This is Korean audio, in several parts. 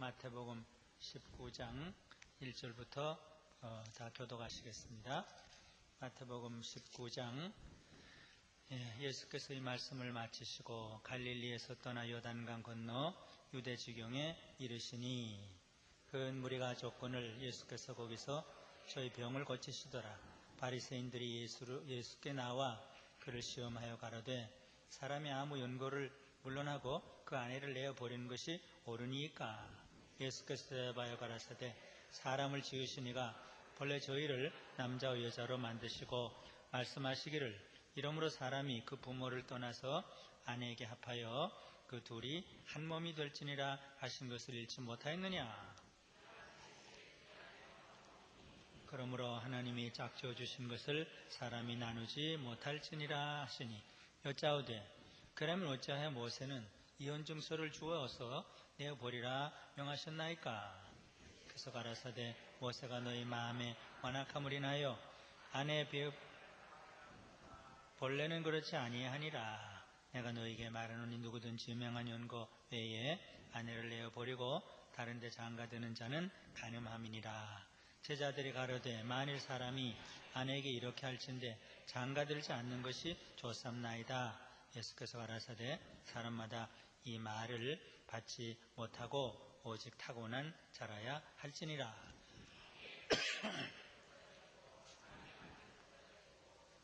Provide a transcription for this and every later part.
마태복음 19장 1절부터 다 교독하시겠습니다. 마태복음 19장. 예수께서 이 말씀을 마치시고 갈릴리에서 떠나 요단강 건너 유대 지경에 이르시니 큰 무리가 족군을 예수께서 거기서 저희 병을 고치시더라. 바리새인들이 예수께 나와 그를 시험하여 가로되 사람이 아무 연고를 물론하고 그 아내를 내어 버리는 것이 옳으니까? 예수께서 대답하여 가라사대 사람을 지으시니가 본래 저희를 남자와 여자로 만드시고 말씀하시기를 이러므로 사람이 그 부모를 떠나서 아내에게 합하여 그 둘이 한 몸이 될지니라 하신 것을 읽지 못하였느냐? 그러므로 하나님이 짝지어 주신 것을 사람이 나누지 못할지니라 하시니 여짜오되 그러면 어찌하여 모세는 이혼증서를 주어서 내어버리라 명하셨나이까? 그래서 가라사대 모세가 너희 마음에 완악함을 인하여 아내의 본래는 그렇지 아니하니라. 내가 너희에게 말하노니 누구든지 유명한 연고 외에 아내를 내어버리고 다른 데 장가드는 자는 간음함이니라. 제자들이 가로되 만일 사람이 아내에게 이렇게 할진대 장가들지 않는 것이 좋삼나이다. 예수께서 가라사대 사람마다 이 말을 받지 못하고 오직 타고난 자라야 할지니라.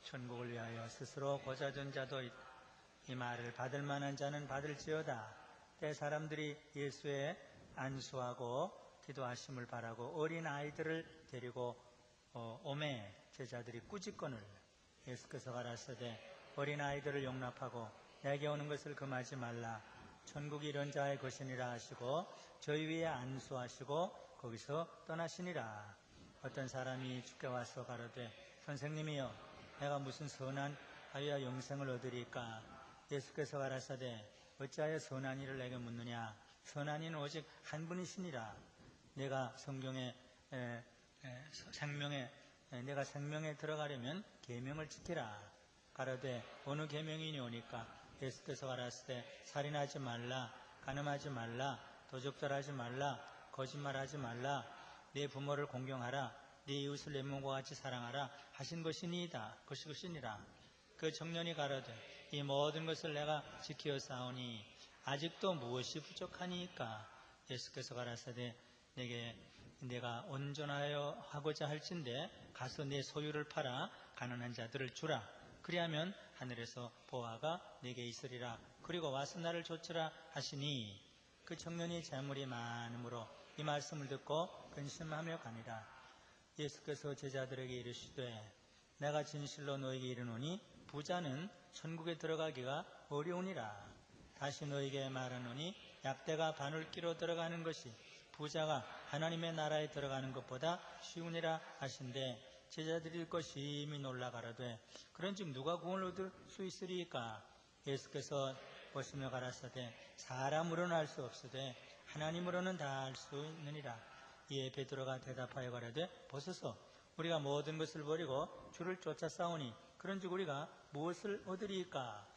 천국을 위하여 스스로 고자된 자도 이 말을 받을 만한 자는 받을지어다. 때 사람들이 예수의 안수하고 기도하심을 바라고 어린 아이들을 데리고 오매 제자들이 꾸짖거늘 예수께서 가라사대 어린 아이들을 용납하고 내게 오는 것을 금하지 말라. 천국이 이런 자의 것이니라 하시고 저희 위에 안수하시고 거기서 떠나시니라. 어떤 사람이 주께 와서 가로되 선생님이여 내가 무슨 선한 하여야 영생을 얻으리까? 예수께서 가라사대 어찌하여 선한 이를 내게 묻느냐? 선한 이는 오직 한 분이시니라. 내가 성경에 내가 생명에 들어가려면 계명을 지키라. 가로되 어느 계명이니 오니까? 예수께서 가라사대 살인하지 말라, 간음하지 말라, 도적질하지 말라, 거짓말하지 말라, 네 부모를 공경하라, 네 이웃을 내 몸과 같이 사랑하라 하신 것이니이다. 것이니라. 그 청년이 가로되 이 모든 것을 내가 지키어 싸우니 아직도 무엇이 부족하니까? 예수께서 가라사대 내가 온전하여 하고자 할진대 가서 내 소유를 팔아 가난한 자들을 주라. 그리하면 하늘에서 보화가 내게 있으리라. 그리고 와서 나를 좇으라 하시니 그 청년이 재물이 많으므로 이 말씀을 듣고 근심하며 가니라. 예수께서 제자들에게 이르시되 내가 진실로 너에게 이르노니 부자는 천국에 들어가기가 어려우니라. 다시 너에게 말하노니 약대가 바늘기로 들어가는 것이 부자가 하나님의 나라에 들어가는 것보다 쉬우니라 하신대 제자들이 듣고 심히 놀라 가로되 그런즉 누가 구원을 얻을 수 있으리까? 예수께서 보시며 가라사대 사람으로는 알 수 없으되 하나님으로는 다 알 수 있느니라. 이에 베드로가 대답하여 가로되 보소서 우리가 모든 것을 버리고 주를 쫓아 싸우니 그런즉 우리가 무엇을 얻으리까?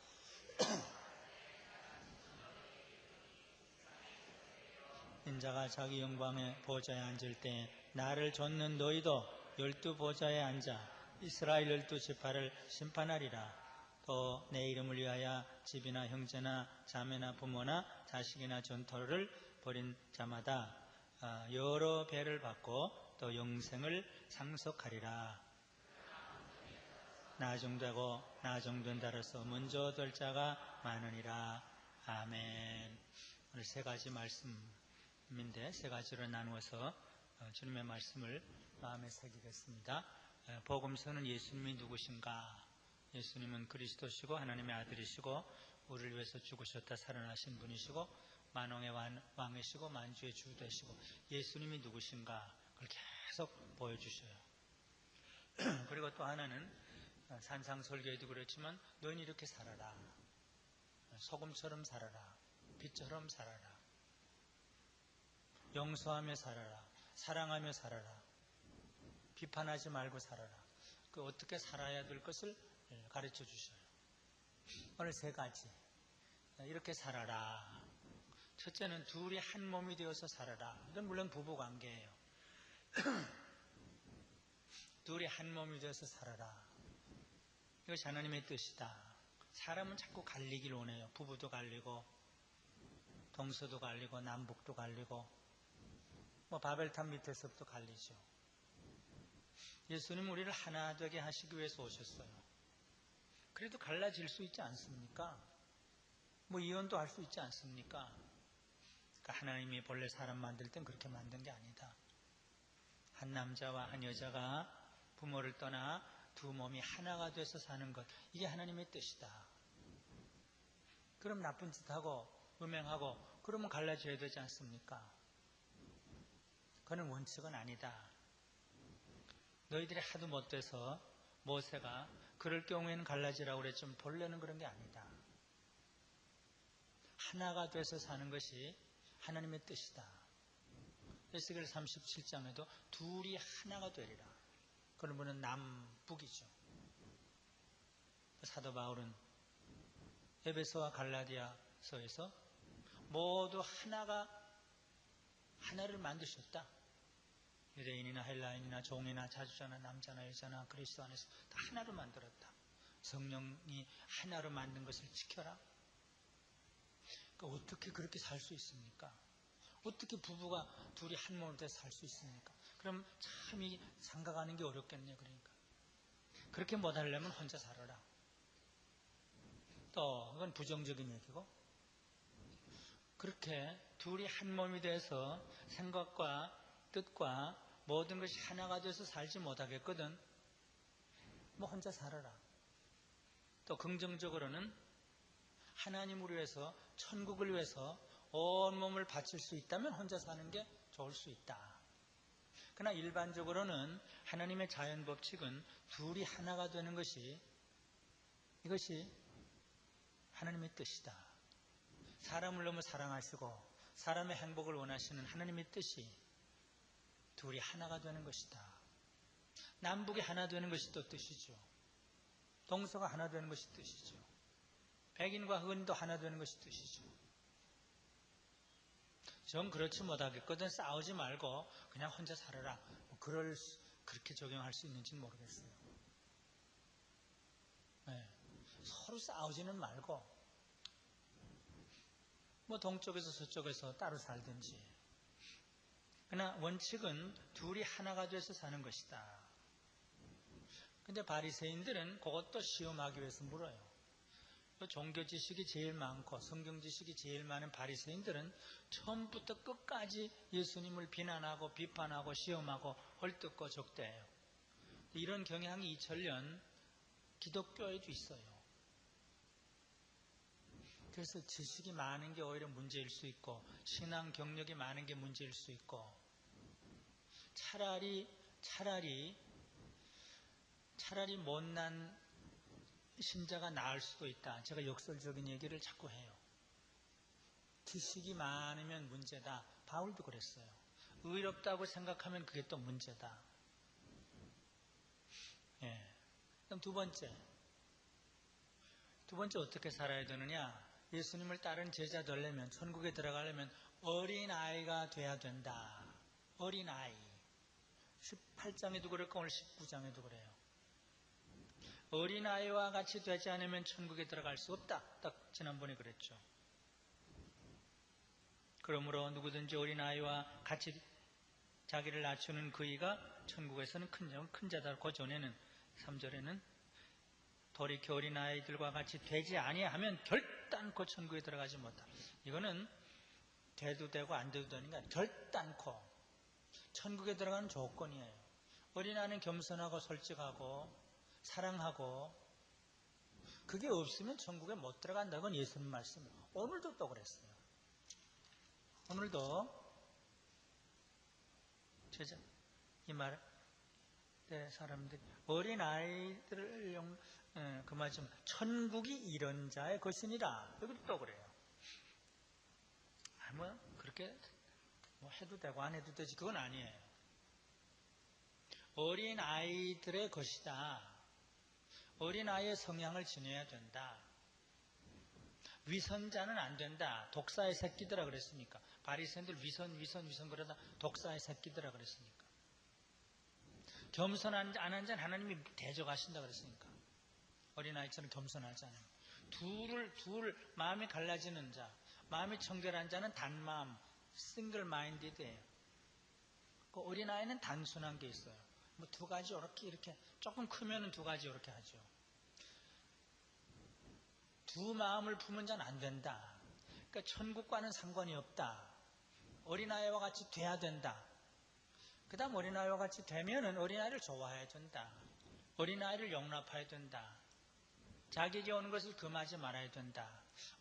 인자가 자기 영광의 보좌에 앉을 때 나를 좇는 너희도 12 보좌에 앉아 이스라엘 12지파를 심판하리라. 또 내 이름을 위하여 집이나 형제나 자매나 부모나 자식이나 전토를 벌인 자마다 여러 배를 받고 또 영생을 상속하리라. 나중되고 나중된 자로서 먼저 될 자가 많으니라. 아멘. 오늘 세 가지 말씀인데 세 가지로 나누어서 주님의 말씀을 마음에 새기겠습니다. 복음서는 예수님이 누구신가? 예수님은 그리스도시고 하나님의 아들이시고 우리를 위해서 죽으셨다 살아나신 분이시고 만왕의 왕이시고 만주의 주 되시고 예수님이 누구신가? 그걸 계속 보여주셔요. 그리고 또 하나는 산상설교에도 그렇지만 너희는 이렇게 살아라. 소금처럼 살아라. 빛처럼 살아라. 용서하며 살아라. 사랑하며 살아라. 비판하지 말고 살아라. 그 어떻게 살아야 될 것을 가르쳐 주셔요. 오늘 세 가지. 이렇게 살아라. 첫째는 둘이 한 몸이 되어서 살아라. 이건 물론 부부관계예요. 둘이 한 몸이 되어서 살아라. 이것이 하나님의 뜻이다. 사람은 자꾸 갈리기를 원해요. 부부도 갈리고 동서도 갈리고 남북도 갈리고 바벨탑 밑에서부터 갈리죠. 예수님은 우리를 하나 되게 하시기 위해서 오셨어요. 그래도 갈라질 수 있지 않습니까? 이혼도 할 수 있지 않습니까? 그러니까 하나님이 본래 사람 만들 땐 그렇게 만든 게 아니다. 한 남자와 한 여자가 부모를 떠나 두 몸이 하나가 돼서 사는 것, 이게 하나님의 뜻이다. 그럼 나쁜 짓하고 음행하고 그러면 갈라져야 되지 않습니까? 그건 원칙은 아니다. 너희들이 하도 못돼서 모세가 그럴 경우에는 갈라지라고 그랬지만 본래는 그런 게 아니다. 하나가 돼서 사는 것이 하나님의 뜻이다. 에스겔 37장에도 둘이 하나가 되리라. 그러면은 남북이죠. 사도 바울은 에베소와 갈라디아서에서 모두 하나를 만드셨다. 유대인이나 헬라인이나 종이나 자주자나 남자나 여자나 그리스도 안에서 다 하나로 만들었다. 성령이 하나로 만든 것을 지켜라. 그러니까 어떻게 그렇게 살 수 있습니까? 어떻게 부부가 둘이 한 몸이 돼서 살 수 있습니까? 그럼 참 이 생각하는 게 어렵겠네요. 그러니까 그렇게 못하려면 혼자 살아라. 또 그건 부정적인 얘기고, 그렇게 둘이 한 몸이 돼서 생각과 뜻과 모든 것이 하나가 돼서 살지 못하겠거든. 혼자 살아라. 또 긍정적으로는 하나님을 위해서, 천국을 위해서 온 몸을 바칠 수 있다면 혼자 사는 게 좋을 수 있다. 그러나 일반적으로는 하나님의 자연 법칙은 둘이 하나가 되는 이것이 하나님의 뜻이다. 사람을 너무 사랑하시고 사람의 행복을 원하시는 하나님의 뜻이 둘이 하나가 되는 것이다. 남북이 하나 되는 것이 또 뜻이죠. 동서가 하나 되는 것이 뜻이죠. 백인과 흑인도 하나 되는 것이 뜻이죠. 좀 그렇지 못하겠거든 싸우지 말고 그냥 혼자 살아라. 그렇게 적용할 수 있는지는 모르겠어요. 네. 서로 싸우지는 말고 동쪽에서 서쪽에서 따로 살든지. 그러나 원칙은 둘이 하나가 돼서 사는 것이다. 근데 바리새인들은 그것도 시험하기 위해서 물어요. 종교 지식이 제일 많고 성경 지식이 제일 많은 바리새인들은 처음부터 끝까지 예수님을 비난하고 비판하고 시험하고 헐뜯고 적대해요. 이런 경향이 2000년 기독교에도 있어요. 그래서 지식이 많은 게 오히려 문제일 수 있고 신앙 경력이 많은 게 문제일 수 있고 차라리 못난 신자가 나을 수도 있다. 제가 역설적인 얘기를 자꾸 해요. 지식이 많으면 문제다. 바울도 그랬어요. 의롭다고 생각하면 그게 또 문제다. 예. 그럼 두 번째 어떻게 살아야 되느냐? 예수님을 따른 제자 되려면, 천국에 들어가려면 어린아이가 돼야 된다. 어린아이. 18장에도 그렇고 오늘 19장에도 그래요. 어린아이와 같이 되지 않으면 천국에 들어갈 수 없다. 딱 지난번에 그랬죠. 그러므로 누구든지 어린아이와 같이 자기를 낮추는 그이가 천국에서는 큰 자다. 그 전에는 3절에는 돌이켜 어린아이들과 같이 되지 아니하면 결단코 천국에 들어가지 못한다. 이거는 돼도 되고 안 돼도 되는 게 아니라 결단코 천국에 들어가는 조건이에요. 어린아이는 겸손하고 솔직하고 사랑하고 그게 없으면 천국에 못 들어간다는 예수님 말씀이에요. 오늘도 또 그랬어요. 오늘도 제자 이 말 사람들이 어린아이들을 그 말씀 천국이 이런 자의 것이니라. 여기도 또 그래요. 그렇게 해도 되고 안 해도 되지 그건 아니에요. 어린아이들의 것이다. 어린아이의 성향을 지녀야 된다. 위선자는 안 된다. 독사의 새끼들아 그랬으니까. 바리새인들 위선 그러다 독사의 새끼들아 그랬으니까. 겸손 안 한 자는 하나님이 대적하신다 그랬으니까. 어린아이처럼 겸손하지 않아요. 둘 마음이 갈라지는 자, 마음이 청결한 자는 단마음, 싱글 마인디드예요. 그 어린아이는 단순한 게 있어요. 뭐 두 가지 이렇게 조금 크면은 두 가지 이렇게 하죠. 두 마음을 품은 자는 안 된다. 그러니까 천국과는 상관이 없다. 어린아이와 같이 돼야 된다. 그 다음 어린아이와 같이 되면은 어린아이를 좋아해야 된다. 어린아이를 용납해야 된다. 자기에게 오는 것을 금하지 말아야 된다.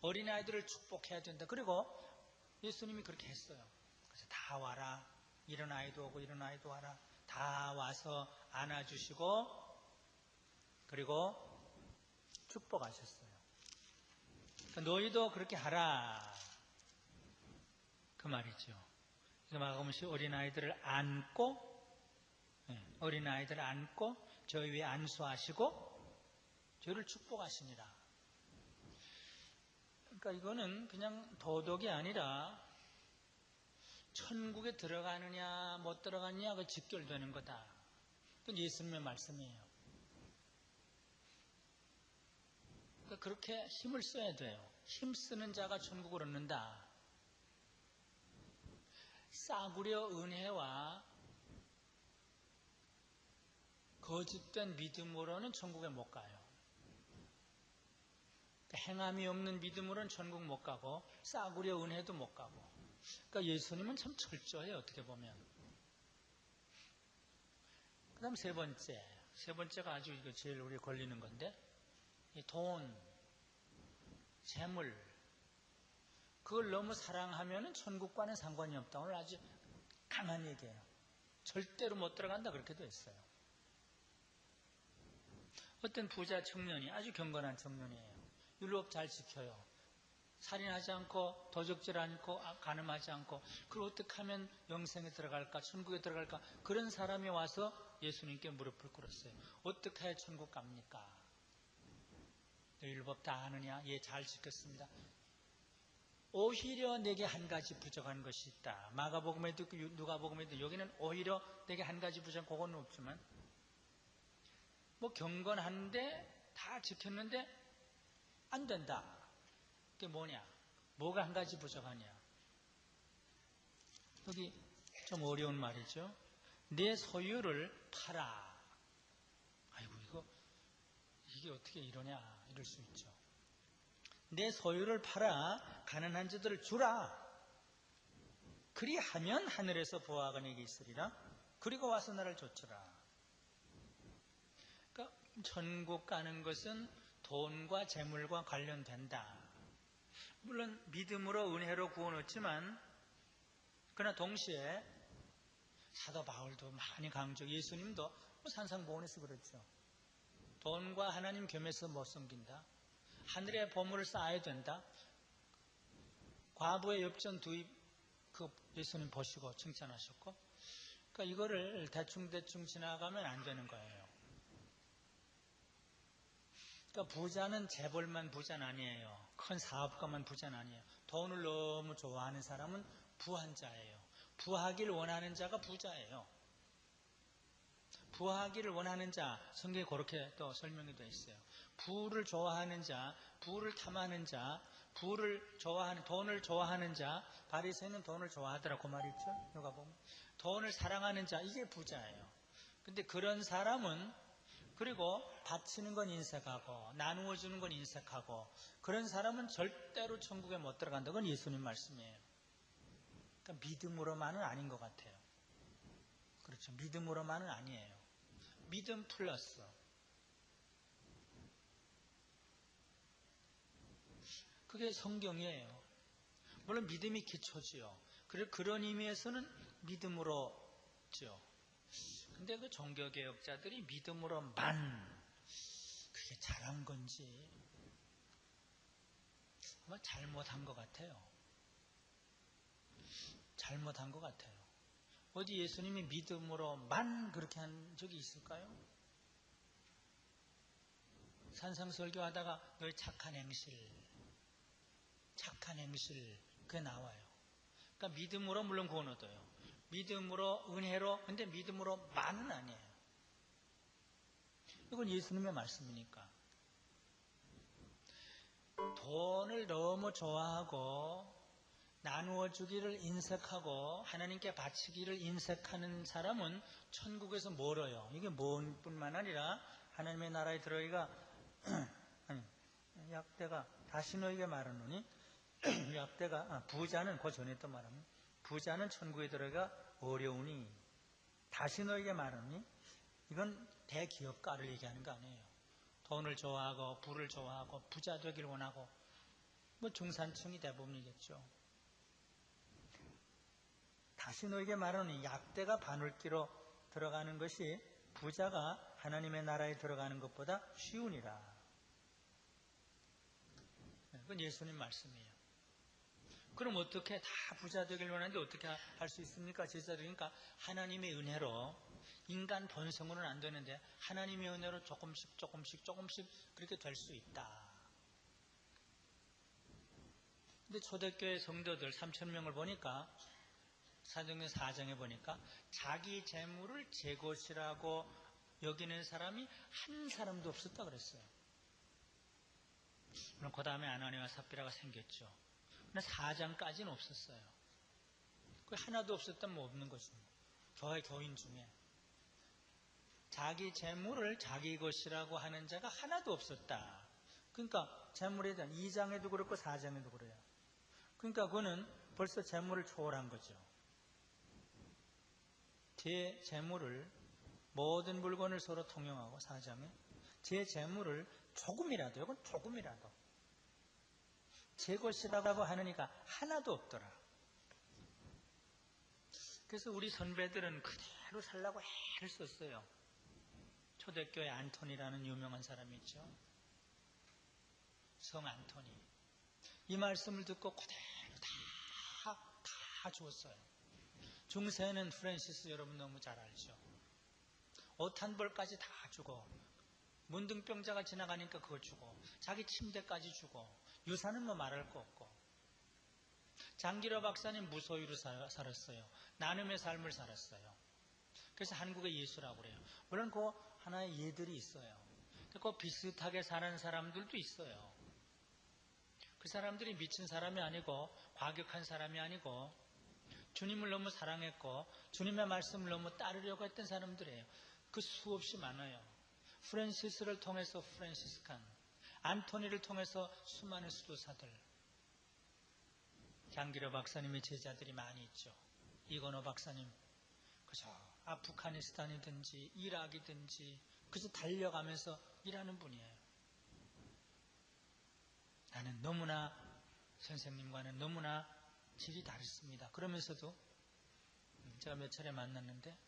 어린아이들을 축복해야 된다. 그리고 예수님이 그렇게 했어요. 그래서 다 와라. 이런 아이도 오고 이런 아이도 와라. 다 와서 안아주시고 그리고 축복하셨어요. 그러니까 너희도 그렇게 하라. 그 말이죠. 마가복음 어린아이들을 안고 저희 위에 안수하시고 저희를 축복하시니라. 그러니까 이거는 그냥 도덕이 아니라 천국에 들어가느냐 못 들어가느냐가 직결되는 거다. 그건 예수님의 말씀이에요. 그러니까 그렇게 힘을 써야 돼요. 힘쓰는 자가 천국을 얻는다. 싸구려 은혜와 거짓된 믿음으로는 천국에 못 가요. 행함이 없는 믿음으로는 천국 못 가고 싸구려 은혜도 못 가고. 그러니까 예수님은 참 철저해요. 어떻게 보면. 그 다음 세 번째가 아주 이거 제일 우리 걸리는 건데 이 돈, 재물 그걸 너무 사랑하면 천국과는 상관이 없다. 오늘 아주 강한 얘기예요. 절대로 못 들어간다 그렇게 돼 있어요. 어떤 부자 청년이 아주 경건한 청년이에요. 율법 잘 지켜요. 살인하지 않고 도적질 않고 간음하지 않고 그걸 어떻게 하면 영생에 들어갈까 천국에 들어갈까 그런 사람이 와서 예수님께 무릎을 꿇었어요. 어떻게 해야 천국 갑니까? 너 율법 다 아느냐? 예, 잘 지켰습니다. 오히려 내게 한 가지 부족한 것이 있다. 마가복음에도 누가복음에도 여기는 오히려 내게 한 가지 부족한 그건 없지만 뭐 경건한데 다 지켰는데 안 된다. 그게 뭐냐? 뭐가 한 가지 부족하냐? 여기 좀 어려운 말이죠. 내 소유를 팔아. 아이고 이게 어떻게 이러냐 이럴 수 있죠. 내 소유를 팔아 가난한 자들을 주라. 그리하면 하늘에서 보아가 내게 있으리라. 그리고 와서 나를 좇으라. 그러니까 천국 가는 것은 돈과 재물과 관련된다. 물론 믿음으로 은혜로 구원 얻지만 그러나 동시에 사도 바울도 많이 강조, 예수님도 산상보훈에서 그렇죠. 돈과 하나님 겸해서 못 섬긴다. 하늘의 보물을 쌓아야 된다. 과부의 엽전 두입 그 예수님 보시고 칭찬하셨고, 그러니까 이거를 대충 지나가면 안 되는 거예요. 그러니까 부자는 재벌만 부자는 아니에요. 큰 사업가만 부자는 아니에요. 돈을 너무 좋아하는 사람은 부한 자예요. 부하기를 원하는 자가 부자예요. 부하기를 원하는 자, 성경에 그렇게 또 설명이 되어 있어요. 부를 좋아하는 자, 부를 탐하는 자, 돈을 좋아하는 자, 바리새인은 돈을 좋아하더라고 말이죠. 누가 보면 돈을 사랑하는 자, 이게 부자예요. 근데 그런 사람은 그리고 바치는 건 인색하고 나누어 주는 건 인색하고 그런 사람은 절대로 천국에 못 들어간다. 그건 예수님 말씀이에요. 그러니까 믿음으로만은 아닌 것 같아요. 그렇죠. 믿음으로만은 아니에요. 믿음 플러스. 그게 성경이에요. 물론 믿음이 기초지요. 그런 의미에서는 믿음으로죠. 근데 그 종교개혁자들이 믿음으로만 그게 잘한 건지 아마 잘못한 것 같아요. 잘못한 것 같아요. 어디 예수님이 믿음으로만 그렇게 한 적이 있을까요? 산상설교하다가 너의 착한 행실, 착한 행실, 그게 나와요. 그러니까 믿음으로 물론 구원 얻어요. 믿음으로, 은혜로, 근데 믿음으로만은 아니에요. 이건 예수님의 말씀이니까. 돈을 너무 좋아하고 나누어 주기를 인색하고 하나님께 바치기를 인색하는 사람은 천국에서 멀어요. 이게 먼 뿐만 아니라 하나님의 나라에 들어가기가 아니, 약대가 다시 너에게 말하노니 약대가 부자는 그 전에 또 말하면 부자는 천국에 들어가기가 어려우니 다시 너에게 말하노니 이건 대기업가를 얘기하는 거 아니에요. 돈을 좋아하고 부를 좋아하고 부자 되길 원하고 뭐 중산층이 대부분이겠죠. 다시 너에게 말하노니 약대가 바늘기로 들어가는 것이 부자가 하나님의 나라에 들어가는 것보다 쉬우니라. 그건 예수님 말씀이에요. 그럼 어떻게 다 부자 되길 원하는데 어떻게 할 수 있습니까? 제자들이니까 하나님의 은혜로 인간 본성으로는 안 되는데 하나님의 은혜로 조금씩 그렇게 될 수 있다. 근데 초대교회 성도들 3,000명을 보니까 사도행전 4장에 보니까 자기 재물을 제 것이라고 여기는 사람이 한 사람도 없었다 그랬어요. 그럼 그 다음에 아나니와 삽비라가 생겼죠. 근데 4장까지는 없었어요. 그 하나도 없었다면 뭐 없는 거죠. 교인 중에 자기 재물을 자기 것이라고 하는 자가 하나도 없었다. 그러니까 재물에 대한 2장에도 그렇고 4장에도 그래요. 그러니까 그거는 벌써 재물을 초월한 거죠. 제 재물을 모든 물건을 서로 통용하고 4장에 제 재물을 조금이라도 이건 조금이라도 제 것이라고 하느니까 하나도 없더라. 그래서 우리 선배들은 그대로 살라고 애를 썼어요. 초대교회 안토니라는 유명한 사람이 있죠. 성 안토니. 이 말씀을 듣고 그대로 다 주었어요. 중세는 프랜시스 여러분 너무 잘 알죠. 옷 한 벌까지 다 주고 문둥병자가 지나가니까 그거 주고 자기 침대까지 주고 유산은 뭐 말할 거 없고 장기로 박사님 무소유로 살았어요. 나눔의 삶을 살았어요. 그래서 한국의 예수라고 그래요. 물론 그 하나의 예들이 있어요. 그 비슷하게 사는 사람들도 있어요. 그 사람들이 미친 사람이 아니고 과격한 사람이 아니고 주님을 너무 사랑했고 주님의 말씀을 너무 따르려고 했던 사람들이에요. 그 수없이 많아요. 프랜시스를 통해서 프랜시스칸, 안토니를 통해서 수많은 수도사들, 장기로 박사님의 제자들이 많이 있죠. 이건호 박사님, 그죠? 아프가니스탄이든지 이락이든지 그저 달려가면서 일하는 분이에요. 나는 너무나 선생님과는 너무나 질이 다르습니다. 그러면서도 제가 몇 차례 만났는데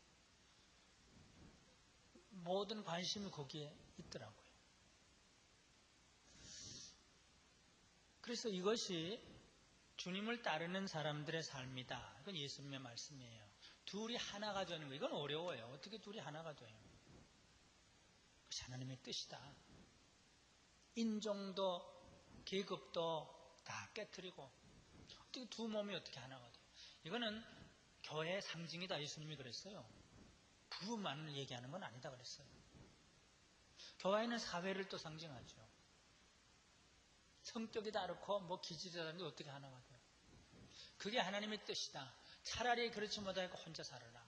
모든 관심이 거기에 있더라고요. 그래서 이것이 주님을 따르는 사람들의 삶이다. 이건 예수님의 말씀이에요. 둘이 하나가 되는 거 이건 어려워요. 어떻게 둘이 하나가 돼요? 그것이 하나님의 뜻이다. 인종도 계급도 다 깨트리고 어떻게 두 몸이 어떻게 하나가 돼요? 이거는 교회의 상징이다. 예수님이 그랬어요. 부부만을 얘기하는 건 아니다 그랬어요. 교회는 사회를 또 상징하죠. 성격이 다르고 뭐 기질이 다른데 어떻게 하나가 돼요? 그게 하나님의 뜻이다. 차라리 그렇지 못하고 혼자 살아라.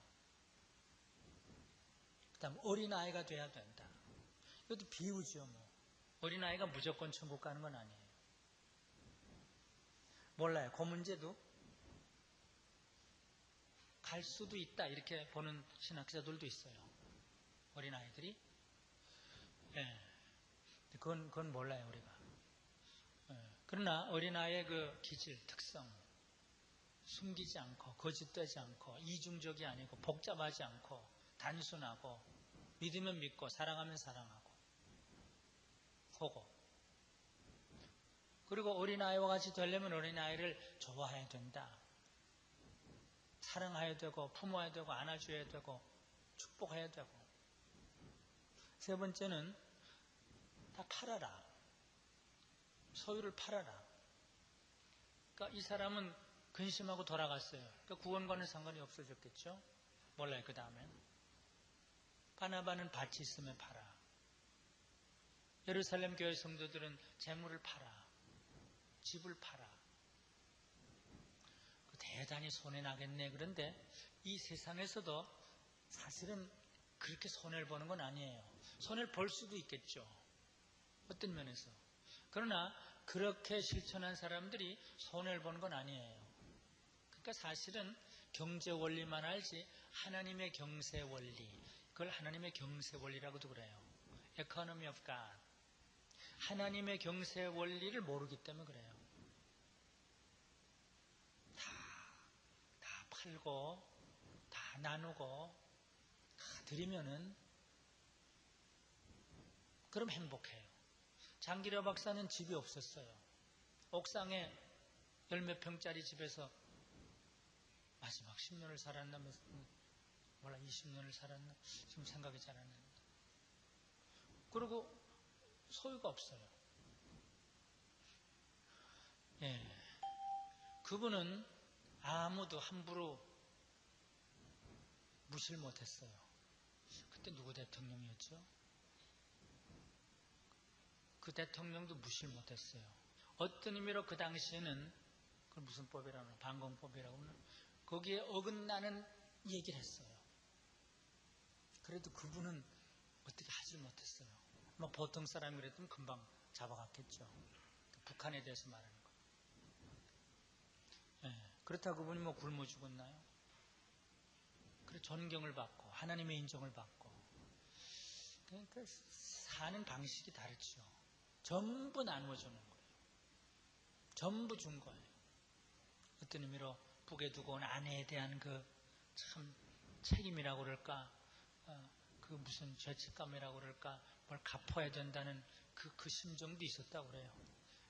그 다음 어린아이가 돼야 된다. 이것도 비유죠. 뭐. 어린아이가 무조건 천국 가는 건 아니에요. 몰라요. 그 문제도 갈 수도 있다 이렇게 보는 신학자들도 있어요. 어린아이들이. 예. 그건 몰라요 우리가. 예. 그러나 어린아이의 그 기질, 특성 숨기지 않고 거짓되지 않고 이중적이 아니고 복잡하지 않고 단순하고 믿으면 믿고 사랑하면 사랑하고 그거. 그리고 어린아이와 같이 되려면 어린아이를 좋아해야 된다. 사랑해야 되고 품어야 되고 안아줘야 되고 축복해야 되고. 세 번째는 다 팔아라. 소유를 팔아라. 그러니까 이 사람은 근심하고 돌아갔어요. 그러니까 구원과는 상관이 없어졌겠죠? 몰라요, 그 다음엔. 바나바는 밭이 있으면 팔아. 예루살렘 교회 성도들은 재물을 팔아. 집을 팔아. 대단히 손해나겠네. 그런데 이 세상에서도 사실은 그렇게 손해를 보는 건 아니에요. 손해를 볼 수도 있겠죠. 어떤 면에서. 그러나 그렇게 실천한 사람들이 손해를 보는 건 아니에요. 그러니까 사실은 경제 원리만 알지 하나님의 경세 원리, 그걸 하나님의 경세 원리라고도 그래요. Economy of God. 하나님의 경세 원리를 모르기 때문에 그래요. 다 팔고 다 나누고 다 드리면은 그럼 행복해요. 장기려 박사는 집이 없었어요. 옥상에 10몇 평짜리 집에서 마지막 10년을 살았나, 몰라 20년을 살았나, 지금 생각이 잘 안 납니다. 그리고 소유가 없어요. 예, 그분은 아무도 함부로 무시를 못했어요. 그때 누구 대통령이었죠? 그 대통령도 무시를 못했어요. 어떤 의미로 그 당시에는 그걸 무슨 법이라고 하나, 반공법이라고 하나, 거기에 어긋나는 얘기를 했어요. 그래도 그분은 어떻게 하지 못했어요. 뭐 보통 사람이 그랬으면 금방 잡아갔겠죠. 북한에 대해서 말하는 거. 예, 그렇다고 그분이 뭐 굶어 죽었나요? 그래 존경을 받고 하나님의 인정을 받고. 그러니까 사는 방식이 다르죠. 전부 나누어주는 거예요. 전부 준 거예요. 어떤 의미로 북에 두고 온 아내에 대한 그 참 책임이라고 그럴까, 그 무슨 죄책감이라고 그럴까, 뭘 갚아야 된다는 그 심정도 있었다고 그래요.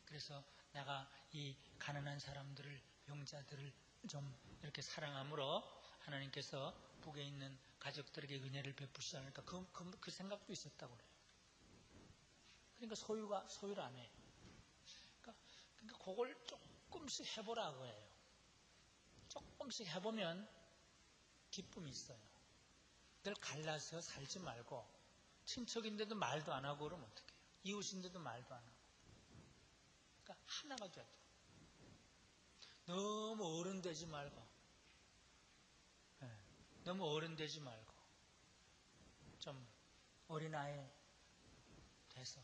그래서 내가 이 가난한 사람들을, 병자들을 좀 이렇게 사랑함으로 하나님께서 북에 있는 가족들에게 은혜를 베푸시지 않을까, 그 생각도 있었다고 그래요. 그러니까 소유를 안 해요. 그러니까 그걸 조금씩 해보라고 해요. 조금씩 해보면 기쁨이 있어요. 늘 갈라서 살지 말고, 친척인데도 말도 안 하고 그러면 어떡해요? 이웃인데도 말도 안 하고. 그러니까 하나가 돼도. 너무 어른 되지 말고, 너무 어른 되지 말고, 좀 어린아이 돼서.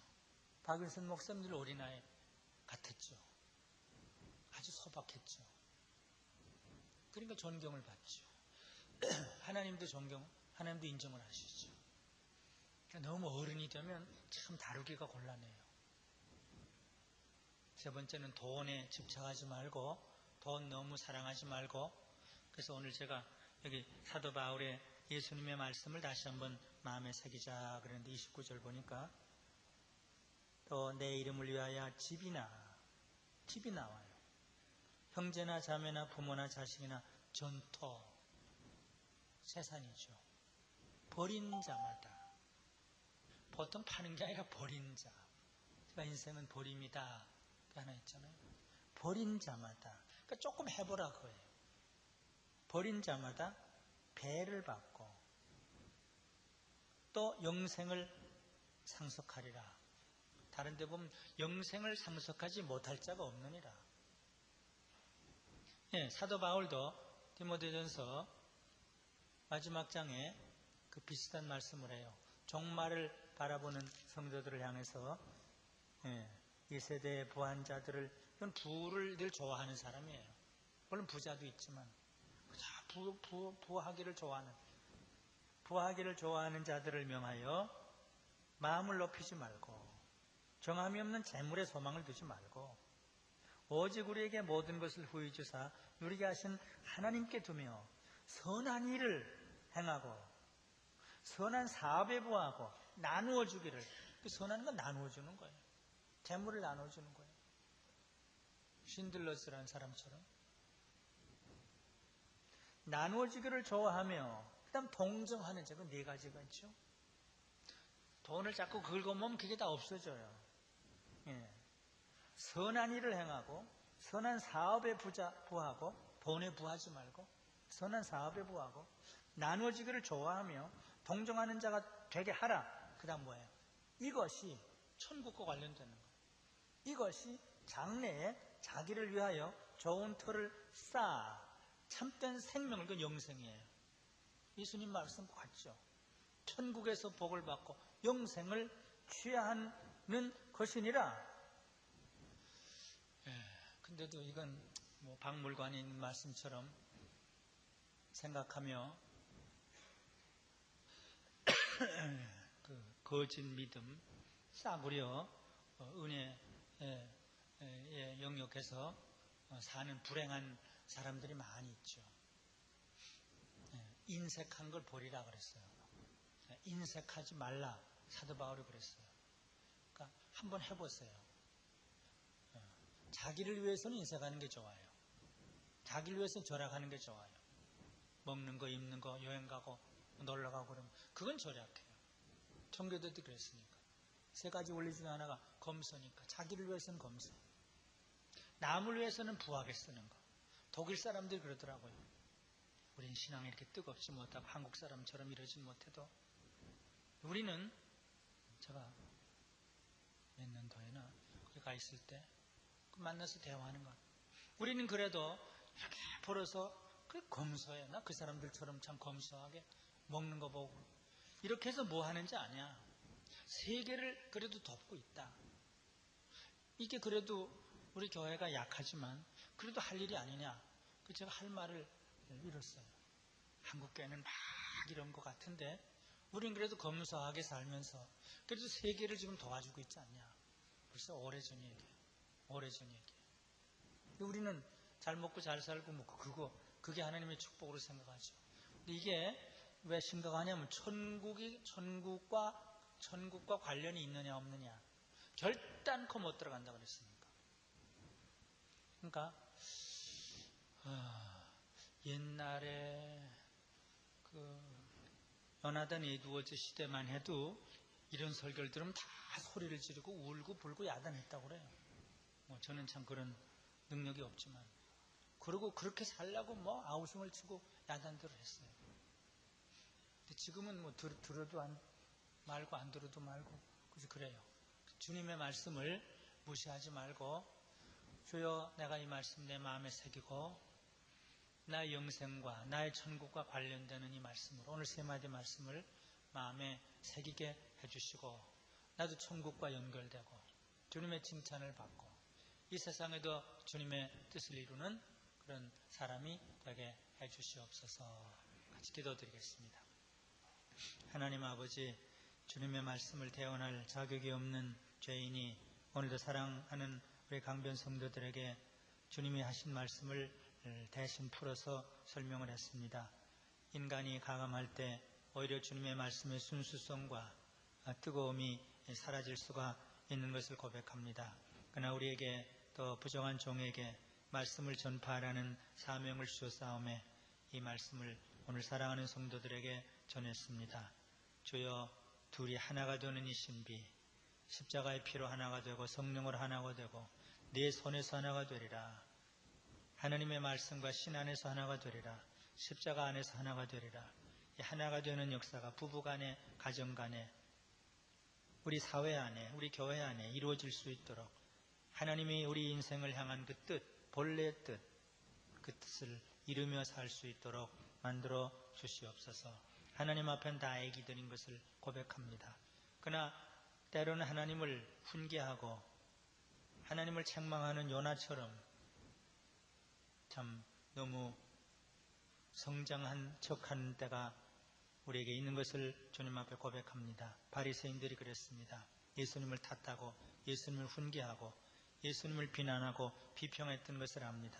박일선 목사님들 어린아이 같았죠. 아주 소박했죠. 그러니까 존경을 받죠. 하나님도 하나님도 인정을 하시죠. 그러니까 너무 어른이 되면 참 다루기가 곤란해요. 세 번째는 돈에 집착하지 말고, 돈 너무 사랑하지 말고. 그래서 오늘 제가 여기 사도 바울의 예수님의 말씀을 다시 한번 마음에 새기자 그랬는데 29절 보니까 또 내 이름을 위하여 집이 나와요. 형제나 자매나 부모나 자식이나 전토, 세산이죠. 버린 자마다. 보통 파는 게 아니라 버린 자. 제가 인생은 버림이다 하나 했잖아요. 버린 자마다. 그러니까 조금 해보라 그거예요. 버린 자마다 배를 받고 또 영생을 상속하리라. 다른 데 보면 영생을 상속하지 못할 자가 없느니라. 예, 사도 바울도 디모데전서 마지막 장에 그 비슷한 말씀을 해요. 종말을 바라보는 성도들을 향해서, 이 세대의 부한 자들을, 이건 부를 늘 좋아하는 사람이에요. 물론 부자도 있지만 부하기를 좋아하는 자들을 명하여 마음을 높이지 말고 정함이 없는 재물에 소망을 두지 말고 오직 우리에게 모든 것을 후히 주사 누리게 하신 하나님께 두며 선한 일을 행하고 선한 사업에 부하고 나누어 주기를. 그 선한 건 나누어 주는 거예요. 재물을 나누어 주는 거예요. 신들러스라는 사람처럼 나누어 주기를 좋아하며, 그 다음 동정하는 자. 그 네 가지가 있죠. 돈을 자꾸 긁어모으면 그게 다 없어져요. 예. 선한 일을 행하고 선한 사업에 부하고 돈에 부하지 말고 선한 사업에 부하고 나누어지기를 좋아하며 동정하는 자가 되게 하라. 그 다음 뭐예요? 이것이 천국과 관련되는 거예요. 이것이 장래에 자기를 위하여 좋은 터를 쌓아 참된 생명을, 그 영생이에요. 예수님 말씀 같죠. 천국에서 복을 받고 영생을 취하는 것이니라. 근데도 이건 뭐 박물관에 있는 말씀처럼 생각하며 그 거짓 믿음, 싸구려 은혜의 영역에서 사는 불행한 사람들이 많이 있죠. 인색한 걸 버리라 그랬어요. 인색하지 말라 사도 바울이 그랬어요. 그러니까 한번 해보세요. 자기를 위해서는 인색하는 게 좋아요. 자기를 위해서는 절약하는 게 좋아요. 먹는 거, 입는 거, 여행 가고 놀러 가고 그러면 그건 절약해요. 청교도도 그랬으니까. 세 가지 원리 중에 하나가 검소니까. 자기를 위해서는 검소. 남을 위해서는 부하게 쓰는 거. 독일 사람들이 그러더라고요. 우린 신앙이 이렇게 뜨겁지 못하고 한국 사람처럼 이러지 못해도 우리는, 제가 몇 년도에나 거기 가 있을 때 만나서 대화하는 거. 우리는 그래도 이렇게 벌어서 그 검소해. 나 그 사람들처럼 참 검소하게 먹는 거 보고 이렇게 해서 뭐 하는지 아냐. 세계를 그래도 돕고 있다. 이게 그래도 우리 교회가 약하지만 그래도 할 일이 아니냐. 그 제가 할 말을 잃었어요. 한국 교회는 막 이런 것 같은데 우린 그래도 검소하게 살면서 그래도 세계를 지금 도와주고 있지 않냐. 벌써 오래전 얘기예요. 오래전 얘기예요. 우리는 잘 먹고 잘 살고 뭐 그게 하나님의 축복으로 생각하죠. 근데 이게 왜 심각하냐면 천국과 관련이 있느냐 없느냐. 결단코 못 들어간다 그랬으니까. 그러니까 옛날에 요나단 에드워즈 시대만 해도 이런 설교를 들으면 다 소리를 지르고 울고 불고 야단했다고 그래요. 저는 참 그런 능력이 없지만 그러고 그렇게 살려고 뭐 아우성을 치고 야단들을 했어요. 근데 지금은 뭐 들어도 말고 안 들어도 말고 그래서 그래요. 주님의 말씀을 무시하지 말고 주여 내가 이 말씀 내 마음에 새기고 나의 영생과 나의 천국과 관련되는 이 말씀으로 오늘 세 마디 말씀을 마음에 새기게 해주시고 나도 천국과 연결되고 주님의 칭찬을 받고 이 세상에도 주님의 뜻을 이루는 그런 사람이 되게 해주시옵소서. 같이 기도드리겠습니다. 하나님 아버지, 주님의 말씀을 대언할 자격이 없는 죄인이 오늘도 사랑하는 우리 강변 성도들에게 주님이 하신 말씀을 대신 풀어서 설명을 했습니다. 인간이 가감할 때 오히려 주님의 말씀의 순수성과 뜨거움이 사라질 수가 있는 것을 고백합니다. 그러나 우리에게 또 부정한 종에게 말씀을 전파하라는 사명을 주었사오매 이 말씀을 오늘 사랑하는 성도들에게 전했습니다. 주여, 둘이 하나가 되는 이 신비, 십자가의 피로 하나가 되고 성령으로 하나가 되고 네 손에서 하나가 되리라. 하나님의 말씀과 신 안에서 하나가 되리라. 십자가 안에서 하나가 되리라. 이 하나가 되는 역사가 부부간에, 가정간에, 우리 사회 안에, 우리 교회 안에 이루어질 수 있도록 하나님이 우리 인생을 향한 그 뜻, 본래의 뜻, 그 뜻을 이루며 살 수 있도록 만들어 주시옵소서. 하나님 앞엔 다 애기들인 것을 고백합니다. 그러나 때로는 하나님을 훈계하고 하나님을 책망하는 요나처럼 참 너무 성장한 척하는 때가 우리에게 있는 것을 주님 앞에 고백합니다. 바리새인들이 그랬습니다. 예수님을 탓하고 예수님을 훈계하고 예수님을 비난하고 비평했던 것을 압니다.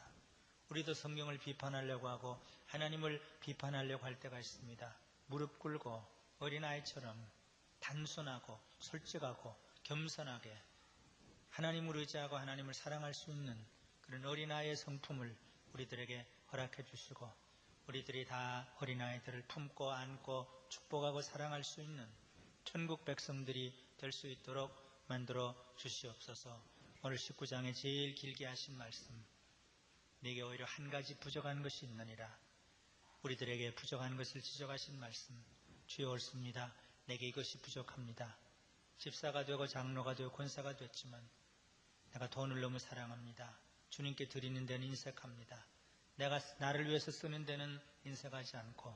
우리도 성경을 비판하려고 하고 하나님을 비판하려고 할 때가 있습니다. 무릎 꿇고 어린아이처럼 단순하고 솔직하고 겸손하게 하나님을 의지하고 하나님을 사랑할 수 있는 그런 어린아이의 성품을 우리들에게 허락해 주시고 우리들이 다 어린아이들을 품고 안고 축복하고 사랑할 수 있는 천국 백성들이 될 수 있도록 만들어 주시옵소서. 오늘 19장에 제일 길게 하신 말씀, 내게 오히려 한 가지 부족한 것이 있느니라. 우리들에게 부족한 것을 지적하신 말씀, 주여 옳습니다. 내게 이것이 부족합니다. 집사가 되고 장로가 되고 권사가 됐지만 내가 돈을 너무 사랑합니다. 주님께 드리는 데는 인색합니다. 내가 나를 위해서 쓰는 데는 인색하지 않고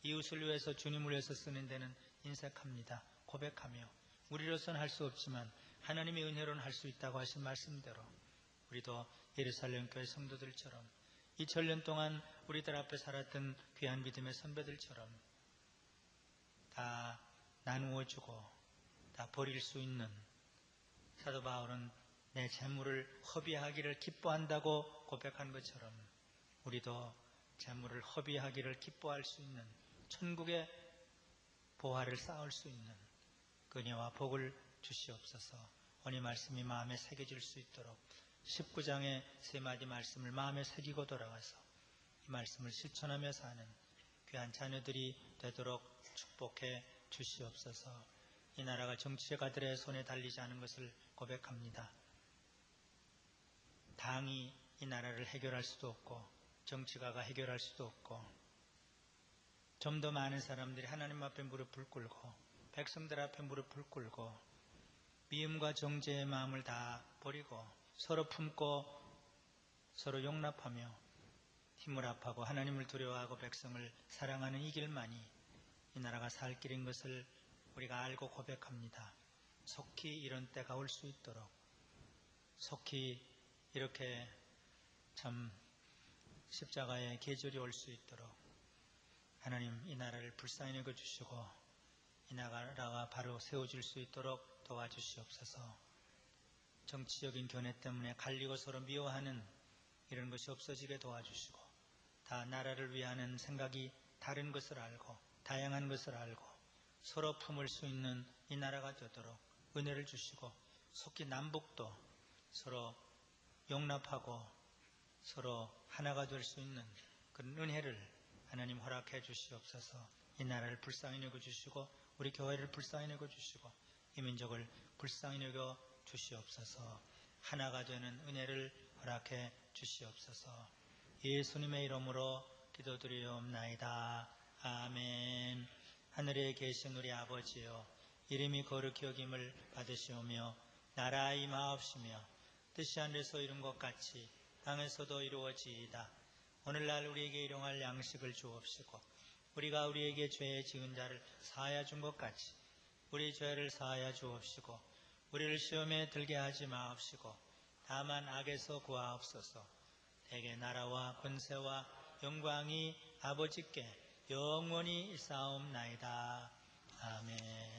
이웃을 위해서 주님을 위해서 쓰는 데는 인색합니다. 고백하며 우리로서는 할 수 없지만 하나님의 은혜로는 할 수 있다고 하신 말씀대로 우리도 예루살렘 교회 성도들처럼 2000년 동안 우리들 앞에 살았던 귀한 믿음의 선배들처럼 다 나누어주고 다 버릴 수 있는, 사도 바울은 내 재물을 허비하기를 기뻐한다고 고백한 것처럼 우리도 재물을 허비하기를 기뻐할 수 있는 천국의 보화를 쌓을 수 있는 은혜와 복을 주시옵소서. 오늘 말씀이 마음에 새겨질 수 있도록 19장의 세 마디 말씀을 마음에 새기고 돌아가서 이 말씀을 실천하며 사는 귀한 자녀들이 되도록 축복해 주시옵소서. 이 나라가 정치가들의 손에 달리지 않은 것을 고백합니다. 당이 이 나라를 해결할 수도 없고 정치가가 해결할 수도 없고 좀 더 많은 사람들이 하나님 앞에 무릎을 꿇고 백성들 앞에 무릎을 꿇고 미움과 정죄의 마음을 다 버리고 서로 품고 서로 용납하며 힘을 합하고 하나님을 두려워하고 백성을 사랑하는 이 길만이 이 나라가 살 길인 것을 우리가 알고 고백합니다. 속히 이런 때가 올 수 있도록, 속히 이렇게 참 십자가의 계절이 올 수 있도록 하나님 이 나라를 불쌍히 여겨주시고 이 나라가 바로 세워질 수 있도록 도와주시옵소서. 정치적인 견해 때문에 갈리고 서로 미워하는 이런 것이 없어지게 도와주시고 다 나라를 위하는 생각이 다른 것을 알고 다양한 것을 알고 서로 품을 수 있는 이 나라가 되도록 은혜를 주시고 속히 남북도 서로 용납하고 서로 하나가 될 수 있는 그런 은혜를 하나님 허락해 주시옵소서. 이 나라를 불쌍히 여겨주시고 우리 교회를 불쌍히 여겨주시고 이 민족을 불쌍히 여겨 주시옵소서. 하나가 되는 은혜를 허락해 주시옵소서. 예수님의 이름으로 기도드리옵나이다. 아멘. 하늘에 계신 우리 아버지여, 이름이 거룩히 여김을 받으시오며 나라의 임하옵시며 뜻이 하늘에서 이룬 것 같이 땅에서도 이루어지이다. 오늘날 우리에게 일용할 양식을 주옵시고 우리가 우리에게 죄 지은 자를 사하여 준 것 같이 우리 죄를 사하여 주옵시고 우리를 시험에 들게 하지 마옵시고 다만 악에서 구하옵소서. 대개 나라와 권세와 영광이 아버지께 영원히 있사옵나이다. 아멘.